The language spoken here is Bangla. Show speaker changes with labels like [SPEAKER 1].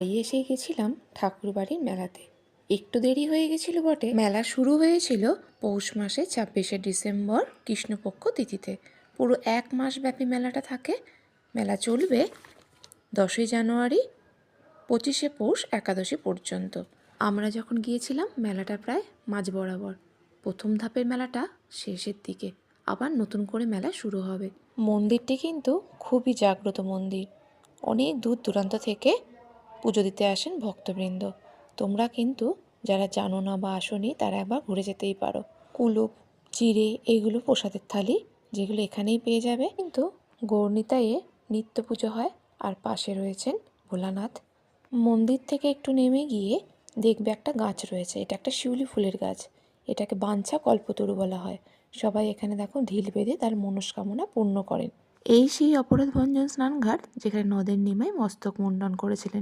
[SPEAKER 1] এসে গেছিলাম ঠাকুরবাড়ির মেলাতে। একটু দেরি হয়ে গেছিল বটে। মেলা শুরু হয়েছিল পৌষ মাসে 26শে ডিসেম্বর কৃষ্ণপক্ষ তিথিতে। পুরো 1 মাস ব্যাপী মেলাটা থাকে। মেলা চলবে 10ই জানুয়ারি 25শে পৌষ একাদশী পর্যন্ত। আমরা যখন গিয়েছিলাম মেলাটা প্রায় মাঝ বরাবর। প্রথম ধাপের মেলাটা শেষের দিকে, আবার নতুন করে মেলা শুরু হবে। মন্দিরটি কিন্তু খুবই জাগ্রত মন্দির। অনেক দূর দূরান্ত থেকে পুজো দিতে আসেন ভক্তবৃন্দ। তোমরা কিন্তু যারা জানো না বা আসোনি তারা একবার ঘুরে যেতেই পারো। কুলুপ, চিড়ে এগুলো প্রসাদের থালি, যেগুলো এখানেই পেয়ে যাবে। কিন্তু গৌরনিতাইয়ে নিত্য পুজো হয়। আর পাশে রয়েছেন ভোলানাথ। মন্দির থেকে একটু নেমে গিয়ে দেখবে একটা গাছ রয়েছে। এটা একটা শিউলি ফুলের গাছ। এটাকে বাঞ্ছা কল্পতরু বলা হয়। সবাই এখানে দেখো ঢিল বেঁধে তার মনস্কামনা পূর্ণ করেন। এই সেই অপরাধ ভঞ্জন স্নানঘাট যেখানে নদের নিমাই মস্তক মুন্ডন করেছিলেন।